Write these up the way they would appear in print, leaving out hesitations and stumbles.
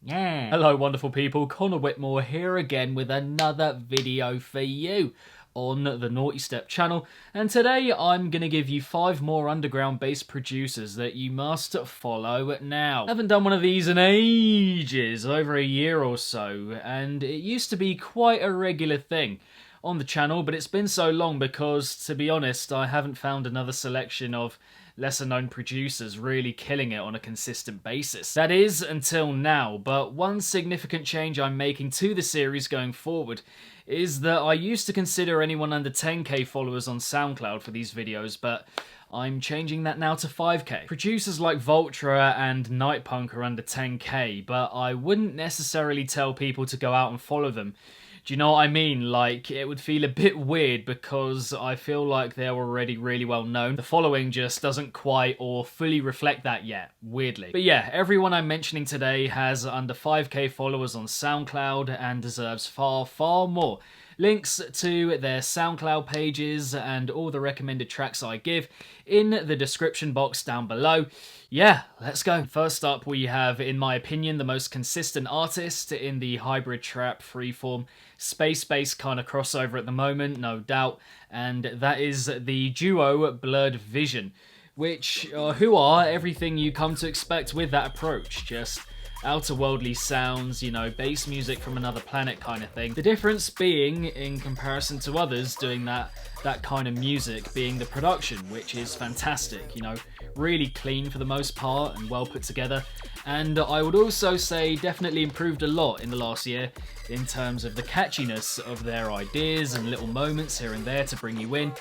Yeah. Hello wonderful people, Connor Whitmore here again with another video for you on the Nawtystep channel, and today I'm going to give you 5 more underground bass producers that you must follow now. I haven't done one of these in ages, over a year or so, and it used to be quite a regular thing on the channel, but it's been so long because, to be honest, I haven't found another selection of lesser known producers really killing it on a consistent basis. That is, until now, but one significant change I'm making to the series going forward is that I used to consider anyone under 10k followers on SoundCloud for these videos, but I'm changing that now to 5k. Producers like Vultra and Nightpunk are under 10k, but I wouldn't necessarily tell people to go out and follow them. Do you know what I mean? Like, it would feel a bit weird because I feel like they're already really well known. The following just doesn't quite or fully reflect that yet, weirdly. But yeah, everyone I'm mentioning today has under 5k followers on SoundCloud and deserves far, far more. Links to their SoundCloud pages and all the recommended tracks I give in the description box down below. Yeah, let's go. First up, we have, in my opinion, the most consistent artist in the hybrid trap freeform space bass kind of crossover at the moment, no doubt, and that is the duo Blurred Vision, who are everything you come to expect with that approach. Just outer-worldly sounds, you know, bass music from another planet kind of thing. The difference being, in comparison to others doing that kind of music, being the production, which is fantastic, you know, really clean for the most part and well put together. And I would also say definitely improved a lot in the last year in terms of the catchiness of their ideas and little moments here and there to bring you in,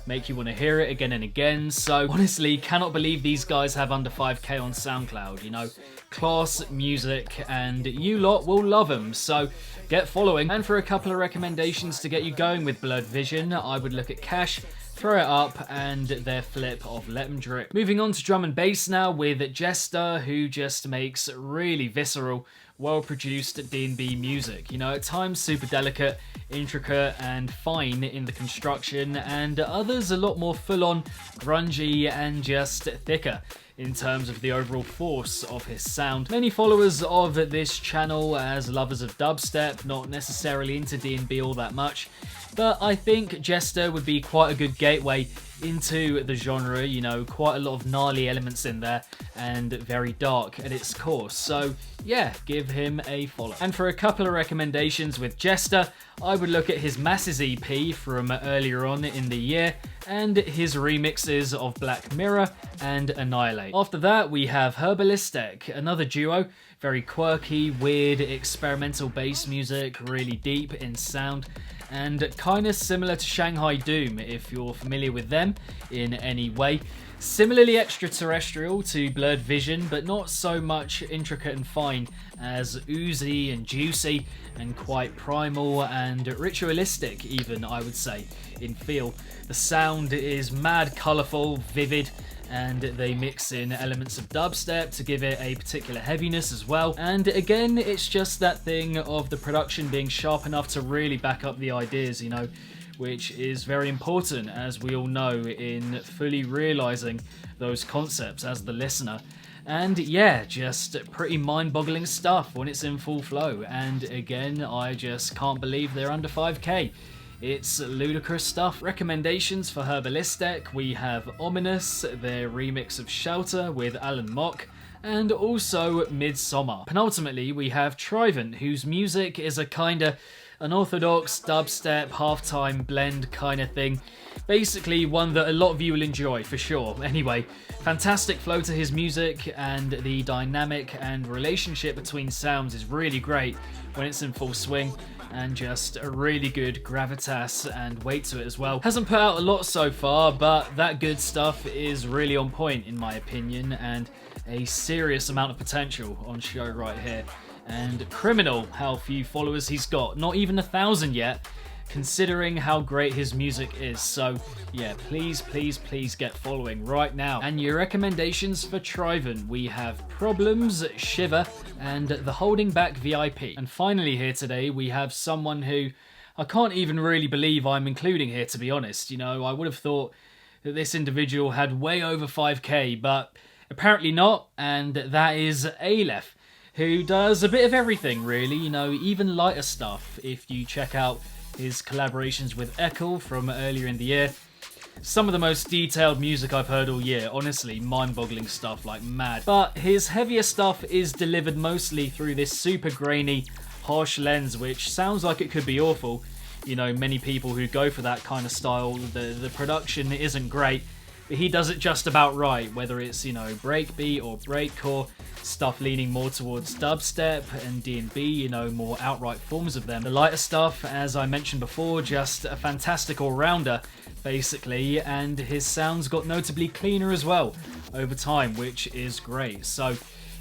make you want to hear it again and again. So honestly, cannot believe these guys have under 5k on SoundCloud, you know. Class music, and you lot will love them, so get following. And for a couple of recommendations to get you going with Blurred Vision, I would look at Cash, Throw It Up, and their flip of Let 'Em Drip. Moving on to drum and bass now with Jester, who just makes really visceral, well-produced D&B music. You know, at times super delicate, intricate, and fine in the construction, and others a lot more full-on, grungy, and just thicker in terms of the overall force of his sound. Many followers of this channel as lovers of dubstep, not necessarily into D&B all that much, but I think Jester would be quite a good gateway into the genre, you know, quite a lot of gnarly elements in there and very dark at its core. So yeah, give him a follow. And for a couple of recommendations with Jester, I would look at his Masses EP from earlier on in the year and his remixes of Black Mirror and Annihilate. After that, we have Herbalistic, another duo, very quirky, weird, experimental bass music, really deep in sound, and kind of similar to Shanghai Doom, if you're familiar with them in any way. Similarly extraterrestrial to Blurred Vision, but not so much intricate and fine as oozy and juicy and quite primal and ritualistic even, I would say, in feel. The sound is mad colourful, vivid, and they mix in elements of dubstep to give it a particular heaviness as well. And again, it's just that thing of the production being sharp enough to really back up the ideas, you know, which is very important, as we all know, in fully realising those concepts as the listener. And yeah, just pretty mind-boggling stuff when it's in full flow. And again, I just can't believe they're under 5k. It's ludicrous stuff. Recommendations for Herbalistic, we have Ominous, their remix of Shelter with Alan Mock, and also Midsummer. Penultimately, we have Trivent, whose music is a kinda unorthodox dubstep halftime blend kind of thing. Basically one that a lot of you will enjoy for sure. Anyway, fantastic flow to his music, and the dynamic and relationship between sounds is really great when it's in full swing, and just a really good gravitas and weight to it as well. Hasn't put out a lot so far, but that good stuff is really on point in my opinion, and a serious amount of potential on show right here. And criminal how few followers he's got, not even 1,000 yet, considering how great his music is. So yeah, please, please, please get following right now. And your recommendations for Trivent, we have Problems, Shiver, and The Holding Back VIP. And finally here today, we have someone who I can't even really believe I'm including here, to be honest. You know, I would have thought that this individual had way over 5k, but apparently not, and that is Aleph. who does a bit of everything really, you know, even lighter stuff. If you check out his collaborations with Eccles from earlier in the year, some of the most detailed music I've heard all year, honestly, mind-boggling stuff like mad. But his heavier stuff is delivered mostly through this super grainy, harsh lens, which sounds like it could be awful. You know, many people who go for that kind of style, the production isn't great, but he does it just about right, whether it's, you know, breakbeat or breakcore, stuff leaning more towards dubstep and D&B, you know, more outright forms of them. The lighter stuff, as I mentioned before, just a fantastic all-rounder, basically, and his sounds got notably cleaner as well over time, which is great. So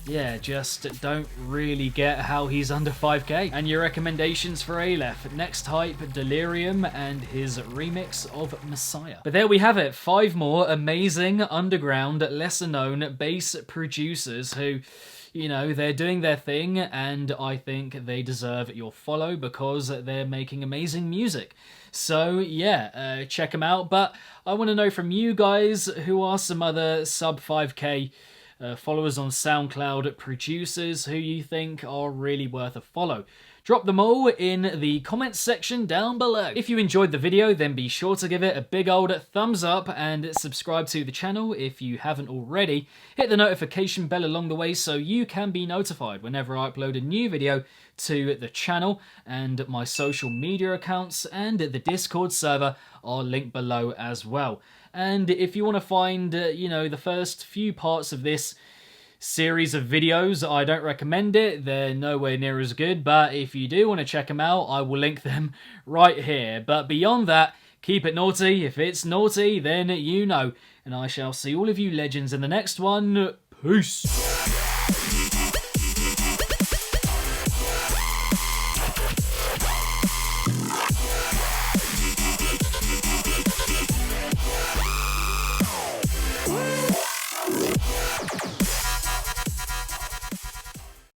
yeah, just don't really get how he's under 5k. And your recommendations for Aleph: Next Hype, Delirium, and his remix of Messiah. But there we have it, 5 more amazing underground, lesser known bass producers who, you know, they're doing their thing, and I think they deserve your follow because they're making amazing music. So yeah, check them out. But I want to know from you guys, who are some other sub 5k followers on SoundCloud producers who you think are really worth a follow. Drop them all in the comments section down below. If you enjoyed the video, then be sure to give it a big old thumbs up and subscribe to the channel if you haven't already. Hit the notification bell along the way so you can be notified whenever I upload a new video to the channel, and my social media accounts and the Discord server are linked below as well. And if you want to find, you know, the first few parts of this series of videos, I don't recommend it. They're nowhere near as good, but if you do want to check them out, I will link them right here. But beyond that, keep it naughty. If it's naughty, then you know. And I shall see all of you legends in the next one. Peace!